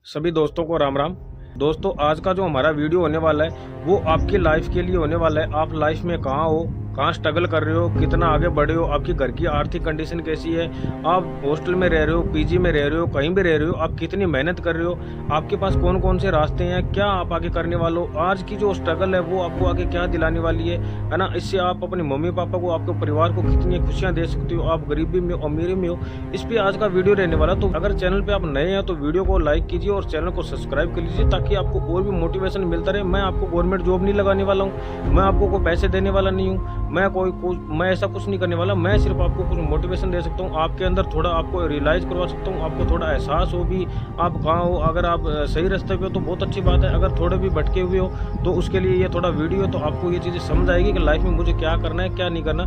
सभी दोस्तों को राम राम। दोस्तों, आज का जो हमारा वीडियो होने वाला है वो आपकी लाइफ के लिए होने वाला है। आप लाइफ में कहाँ हो, कहाँ स्ट्रगल कर रहे हो, कितना आगे बढ़े हो, आपकी घर की आर्थिक कंडीशन कैसी है, आप हॉस्टल में रह रहे हो, पीजी में रह रहे हो, कहीं भी रह रहे हो, आप कितनी मेहनत कर रहे हो, आपके पास कौन कौन से रास्ते हैं, क्या आप आगे करने वाले हो, आज की जो स्ट्रगल है वो आपको आगे क्या दिलाने वाली है ना। इससे आप अपने मम्मी पापा को, आपके परिवार को कितनी खुशियां दे सकते हो, आप गरीबी में हो अमीरी में हो, इस पे आज का वीडियो रहने वाला। तो अगर चैनल पे आप नए हैं तो वीडियो को लाइक कीजिए और चैनल को सब्सक्राइब कर लीजिए ताकि आपको और भी मोटिवेशन मिलता रहे। मैं आपको गवर्नमेंट जॉब नहीं लगाने वाला हूँ, मैं आपको कोई पैसे देने वाला नहीं हूँ, मैं ऐसा कुछ नहीं करने वाला। मैं सिर्फ आपको कुछ मोटिवेशन दे सकता हूँ, आपके अंदर थोड़ा आपको रियलाइज करवा सकता हूँ, आपको थोड़ा एहसास हो भी आप कहाँ हो। अगर आप सही रास्ते पे हो तो बहुत अच्छी बात है, अगर थोड़े भी भटके हुए हो तो उसके लिए ये थोड़ा वीडियो तो आपको ये चीज़ें समझ आएगी कि लाइफ में मुझे क्या करना है क्या नहीं करना।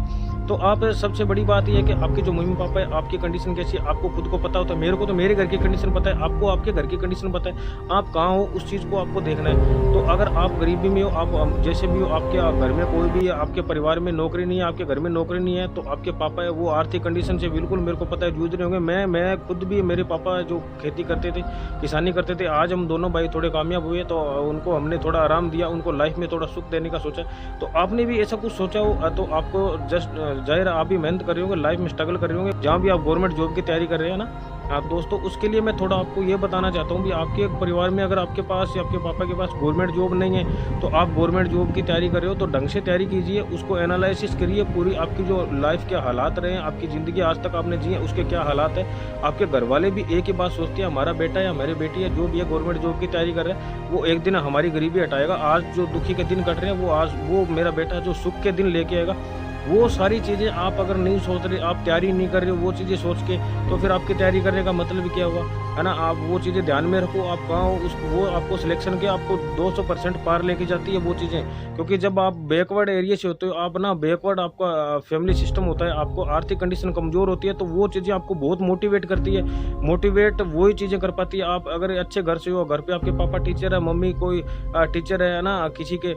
तो आप सबसे बड़ी बात यह है कि आपके जो मम्मी पापा है, आपकी कंडीशन कैसी है आपको खुद को पता होता है। मेरे को तो मेरे घर की कंडीशन पता है, आपको आपके घर की कंडीशन पता है, आप कहाँ हो उस चीज़ को आपको देखना है। तो अगर आप गरीबी में हो, आप जैसे भी हो, आपके घर में कोई भी है, आपके परिवार में नौकरी नहीं है, आपके घर में नौकरी नहीं है, तो आपके पापा है वो आर्थिक कंडीशन से बिल्कुल मेरे को पता है जूझ रहे होंगे। मैं खुद भी, मेरे पापा जो खेती करते थे, किसानी करते थे, आज हम दोनों भाई थोड़े कामयाब हुए तो उनको हमने थोड़ा आराम दिया, उनको लाइफ में थोड़ा सुख देने का सोचा। तो आपने भी ऐसा कुछ सोचा हो तो आपको जस्ट जाहिर आप भी मेहनत कर रहे होंगे, लाइफ में स्ट्रगल कर रहे होंगे, जहाँ भी आप गवर्नमेंट जॉब की तैयारी कर रहे हैं ना। आप दोस्तों, उसके लिए मैं थोड़ा आपको ये बताना चाहता हूँ कि आपके परिवार में अगर आपके पास या आपके पापा के पास गवर्नमेंट जॉब नहीं है तो आप गवर्नमेंट जॉब की तैयारी कर रहे हो तो ढंग से तैयारी कीजिए, उसको एनालिसिस करिए, पूरी आपकी जो लाइफ के हालात रहे हैं, आपकी ज़िंदगी आज तक आपने जी है उसके क्या हालात है। आपके घर वाले भी एक ही बात सोचते हैं, हमारा बेटा या हमारी बेटी है जो भी है गवर्नमेंट जॉब की तैयारी कर रहे हैं वो एक दिन हमारी गरीबी हटाएगा। आज जो दुखी के दिन कट रहे हैं वो मेरा बेटा जो सुख के दिन लेके आएगा। वो सारी चीज़ें आप अगर नहीं सोच रहे, आप तैयारी नहीं कर रहे हो वो चीज़ें सोच के, तो फिर आपकी तैयारी करने का मतलब क्या हुआ, है ना। आप वो चीज़ें ध्यान में रखो, आप कहाँ हो वो आपको सिलेक्शन के आपको 200% पार लेके जाती है वो चीज़ें। क्योंकि जब आप बैकवर्ड एरिया से होते हो, आप ना बैकवर्ड आपका फैमिली सिस्टम होता है, आपको आर्थिक कंडीशन कमज़ोर होती है, तो वो चीज़ें आपको बहुत मोटिवेट करती है। मोटिवेट वही चीज़ें कर पाती है। आप अगर अच्छे घर से हो, घर पे आपके पापा टीचर है, मम्मी कोई टीचर है ना, किसी के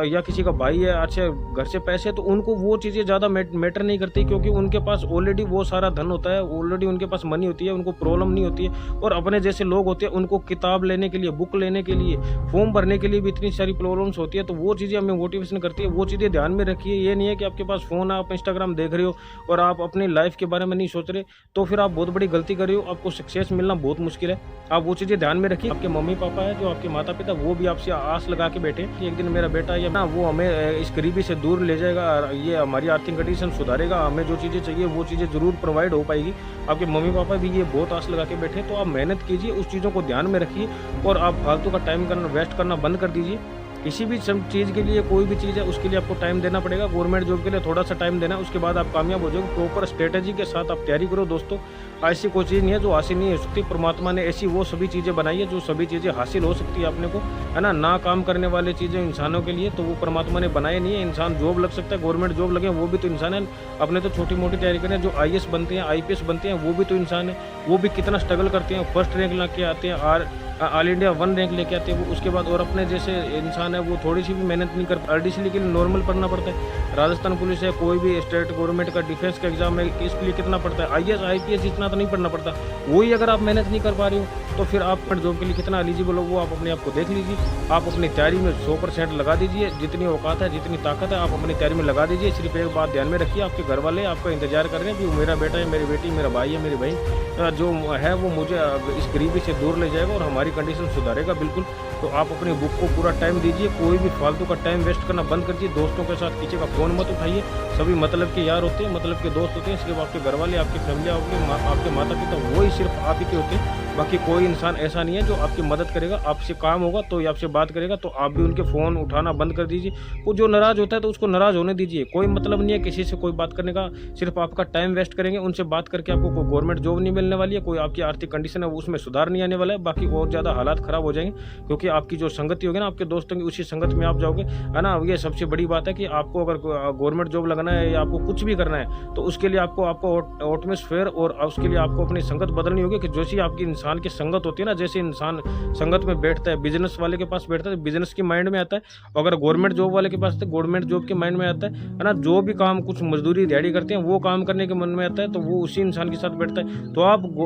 या किसी का भाई है अच्छे घर से पैसे, तो उनको वो चीज़ें ज़्यादा मैटर नहीं करती क्योंकि उनके पास ऑलरेडी वो सारा धन होता है, ऑलरेडी उनके पास मनी होती है, उनको प्रॉब्लम नहीं होती है। और अपने जैसे लोग होते हैं उनको किताब लेने के लिए, बुक लेने के लिए, फॉर्म भरने के लिए भी इतनी सारी प्रॉब्लम्स होती है। तो वो चीज़ें हमें मोटिवेशन करती है, वो चीज़ें ध्यान में रखिए। ये नहीं है कि आपके पास फ़ोन है, आप इंस्टाग्राम देख रहे हो और आप अपनी लाइफ के बारे में नहीं सोच रहे, तो फिर आप बहुत बड़ी गलती कर रहे हो, आपको सक्सेस मिलना बहुत मुश्किल है। आप वो चीज़ें ध्यान में रखिए। आपके मम्मी पापा है, जो आपके माता पिता, वो भी आपसे आस लगा के बैठे कि एक दिन मेरा बेटा या ना वो हमें इस गरीबी से दूर ले जाएगा, ये हमारी आर्थिक कंडीशन सुधारेगा, हमें जो चीज़ें चाहिए वो चीज़ें ज़रूर प्रोवाइड हो पाएगी। आपके मम्मी पापा भी ये बहुत आस लगा के बैठे, तो आप मेहनत कीजिए, उस चीज़ों को ध्यान में रखिए और आप फालतू का टाइम वेस्ट करना बंद कर दीजिए। किसी भी चीज़ के लिए, कोई भी चीज़ है उसके लिए आपको टाइम देना पड़ेगा। गवर्नमेंट जॉब के लिए थोड़ा सा टाइम देना, उसके बाद आप कामयाब हो जाओगे। प्रॉपर स्ट्रेटेजी के साथ आप तैयारी करो दोस्तों। ऐसी कोई चीज़ नहीं है जो हासिल नहीं हो सकती। परमात्मा ने ऐसी वो सभी चीज़ें बनाई है जो सभी चीज़ें हासिल हो सकती है अपने को, है ना काम करने वाली चीज़ें इंसानों के लिए तो वो परमात्मा ने बनाए नहीं है। इंसान जॉब लग सकता है, गवर्नमेंट जॉब लगे वो भी तो इंसान है। अपने तो छोटी मोटी तैयारी करें, जो IAS बनते हैं, IPS बनते हैं, वो भी तो इंसान है। वो भी कितना स्ट्रगल करते हैं, फर्स्ट रैंक ला के आते हैं, ऑल इंडिया 1 रैंक लेके आते हैं वो। उसके बाद और अपने जैसे इंसान है वो थोड़ी सी भी मेहनत नहीं कर, RDC के लिए नॉर्मल पढ़ना पड़ता है। राजस्थान पुलिस है, कोई भी स्टेट गवर्नमेंट का डिफेंस का एग्जाम है, इसके लिए कितना पड़ता है। IAS IPS इतना तो नहीं पढ़ना पड़ता। वही अगर आप मेहनत नहीं कर पा रहे हो तो फिर आप जॉब के लिए कितना एलिजिबल हो वो आप अपने आप को देख लीजिए। आप अपनी तैयारी में 100% लगा दीजिए, जितनी औकात है, जितनी ताकत है आप अपनी तैयारी में लगा दीजिए। सिर्फ एक बात ध्यान में रखिए, आपके घर वाले आपका इंतजार कर रहे हैं कि मेरा बेटा है, मेरी बेटी, मेरा भाई है, मेरी बहन जो है वो मुझे इस गरीबी से दूर ले जाएगा और हमारी कंडीशन सुधारेगा बिल्कुल। तो आप अपनी बुक को पूरा टाइम दीजिए, कोई भी फालतू का टाइम वेस्ट करना बंद कर दीजिए। दोस्तों के साथ किसी का फ़ोन मत उठाइए, सभी मतलब के यार होते हैं, मतलब के दोस्त होते हैं। सिर्फ आपके घर वाले, आपकी फैमिली, आपके माता पिता, वही सिर्फ आप ही के होते हैं। बाकी कोई इंसान ऐसा नहीं है जो आपकी मदद करेगा। आपसे काम होगा तो ये आपसे बात करेगा, तो आप भी उनके फ़ोन उठाना बंद कर दीजिए। वो जो नाराज़ होता है तो उसको नाराज़ होने दीजिए। कोई मतलब नहीं है किसी से कोई बात करने का, सिर्फ आपका टाइम वेस्ट करेंगे। उनसे बात करके आपको कोई गवर्नमेंट जॉब नहीं मिलने वाली है, कोई आपकी आर्थिक कंडीशन है उसमें सुधार नहीं आने वाला है, बाकी और ज़्यादा हालात ख़राब हो जाएंगे। क्योंकि आपकी जो संगति होगी ना आपके दोस्तों की, उसी संगत में आप जाओगे, है ना। ये सबसे बड़ी बात है कि आपको अगर गवर्नमेंट जॉब लगाना है या आपको कुछ भी करना है तो उसके लिए आपको एटमॉस्फेयर और उसके लिए आपको अपनी संगत बदलनी होगी कि जो सी आपकी इंसान की संगत होती है ना, जैसे इंसान संगत में बैठता है, बिजनेस वाले के पास बैठता है तो बिजनेस की माइंड में आता है, अगर गवर्नमेंट जॉब वाले के पास तो गवर्नमेंट जॉब के माइंड में आता है ना। जो भी काम कुछ मजदूरी दिहाड़ी करते हैं वो काम करने के मन में आता है, तो वो उसी इंसान के साथ बैठता है। तो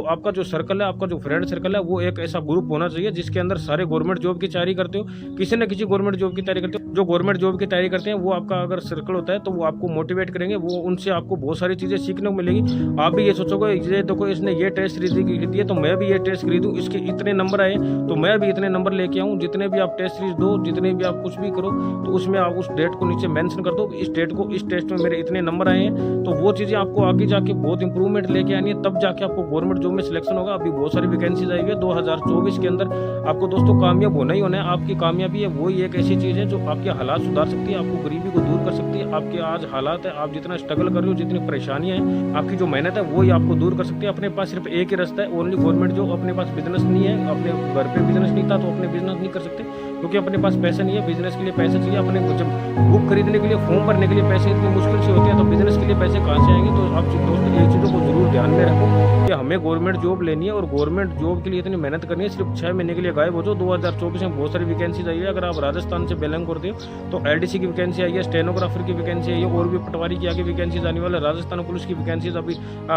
आपका जो सर्कल है, आपका जो फ्रेंड सर्कल है, वो एक ऐसा ग्रुप होना चाहिए जिसके अंदर सारे गवर्नमेंट जॉब की तैयारी करते हो, किसी न किसी गवर्नमेंट जॉब की तैयारी करते हो। जो गवर्नमेंट जॉब की तैयारी करते हैं वो आपका अगर सर्कल होता है तो वो आपको मोटिवेट करेंगे, वो उनसे आपको बहुत सारी चीज़ें सीखने को मिलेगी। आप भी ये सोचोगे ये देखो इसने ये टेस्ट सीरीज दी है तो मैं भी ये टेस्ट खरीदूँ, इसके इतने नंबर आए तो मैं भी इतने नंबर लेके आऊँ। जितने भी आप टेस्ट सीरीज दो, जितने भी आप कुछ भी करो, तो उसमें आप उस डेट को नीचे मेंशन कर दो, इस डेट को, इस टेस्ट में मेरे इतने नंबर आए हैं। तो वो चीज़ें आपको आगे जाके बहुत इंप्रूवमेंट लेके आनी है, तब जाके आपको गवर्नमेंट जॉब में सिलेक्शन होगा। अभी बहुत सारी वैकेंसीज आई है 2024 के अंदर। आपको दोस्तों कामयाब होना ही होना है। आपकी कामयाबी है वही एक ऐसी चीज़ है जो आपके हालात सुधार सकती है, आपको गरीबी को दूर कर सकती है। आपके आज हालात है, आप जितना स्ट्रगल कर रहे हो, जितनी परेशानियां हैं, आपकी जो मेहनत है वही आपको दूर कर सकती है। अपने पास सिर्फ एक ही रास्ता है, ओनली गवर्नमेंट जॉब। अपने पास बिजनेस नहीं है, अपने घर पे बिजनेस नहीं था तो अपने बिजनेस नहीं कर सकते, क्योंकि अपने पास पैसा नहीं है। बिजनेस के लिए पैसा चाहिए। अपने जब बुक खरीदने के लिए, फॉर्म भरने के लिए पैसे इतनी मुश्किल से होते हैं, तो बिजनेस के लिए पैसे कहाँ से आएंगे। तो आप दोस्तों ये चीज़ों को जरूर ध्यान में रखो कि हमें गवर्नमेंट जॉब लेनी है और गवर्नमेंट जॉब के लिए इतनी मेहनत करनी है। सिर्फ 6 महीने के लिए गायब हो जाओ। 2024 में बहुत सारी वैकेंसीज आई है। अगर आप राजस्थान से बिलोंग करते हो तो LDC की वैकेंसी आई है, स्टेनोग्राफर की वैकेंसी आई है, और भी पटवारी की आगे वैकेंसीज आने वाले। राजस्थान पुलिस की वैकेंसीज अभी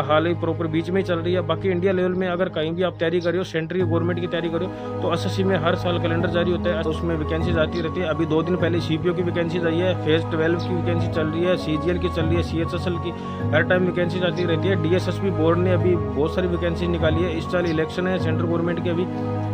हाल ही प्रॉपर बीच में चल रही है। बाकी इंडिया लेवल में अगर कहीं भी आप तैयारी करो, सेंट्रल गवर्नमेंट की तैयारी करो, तो SSC में हर साल कैलेंडर जारी होता है, उसमें वैकेंसीज आती रहती है। अभी 2 दिन पहले CPO की वैकेंसीज आई है, फेज 12 की वैकेंसी चल रही है, CGL की चल रही है, CHSL की हर टाइम वैकेंसीज आती रहती है। DSSP बोर्ड ने अभी बहुत सारी वैकेंसी निकाली है। इस साल इलेक्शन है सेंट्रल गवर्नमेंट के अभी,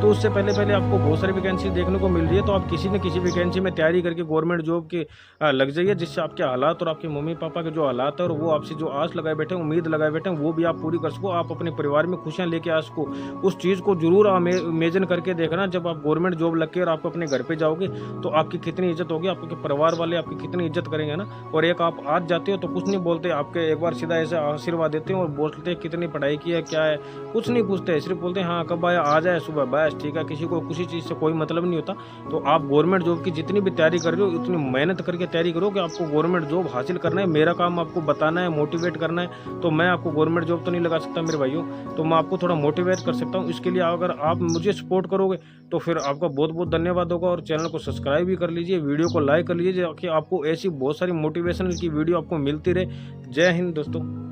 तो उससे पहले आपको बहुत सारी वैकेंसी देखने को मिल रही है। तो आप किसी न किसी वैकेंसी में तैयारी करके गवर्नमेंट जॉब के लग जाइए, जिससे आपके हालात और आपके मम्मी पापा के जो हालात है और वो आपसे जो आस लगाए बैठे हैं, उम्मीद लगाए बैठे हैं, वो भी आप पूरी कर सको। आप अपने परिवार में खुशियां लेके आ सको। उस चीज़ को जरूर इमेजिन करके देखना, जब आप गवर्नमेंट जॉब लग के और आप अपने घर पे जाओगे तो आपकी कितनी इज्जत होगी, आपके परिवार वाले आपकी कितनी इज्जत करेंगे ना। और एक आप आज जाते हो तो कुछ नहीं बोलते, आपके एक बार सीधा ऐसे आशीर्वाद देते हैं और बोलते हैं कितनी पढ़ाई की है, क्या है, कुछ नहीं पूछते, सिर्फ बोलते हैं हाँ कब आया, आ जाए सुबह, बस ठीक है। किसी को किसी चीज़ से कोई मतलब नहीं होता। तो आप गवर्नमेंट जॉब की जितनी भी तैयारी कर रहे हो, उतनी मेहनत करके तैयारी करो कि आपको गवर्नमेंट जॉब हासिल करना है। मेरा काम आपको बताना है, मोटिवेट करना है। तो मैं आपको गवर्नमेंट जॉब तो नहीं लगा सकता मेरे भाइयों, तो मैं आपको थोड़ा मोटिवेट कर सकता हूँ। इसके लिए अगर आप मुझे सपोर्ट करोगे तो फिर आपका बहुत बहुत धन्यवाद होगा। और चैनल को सब्सक्राइब भी कर लीजिए, वीडियो को लाइक कर लीजिए, ताकि आपको ऐसी बहुत सारी मोटिवेशनल की वीडियो आपको मिलती रहे। जय हिंद दोस्तों।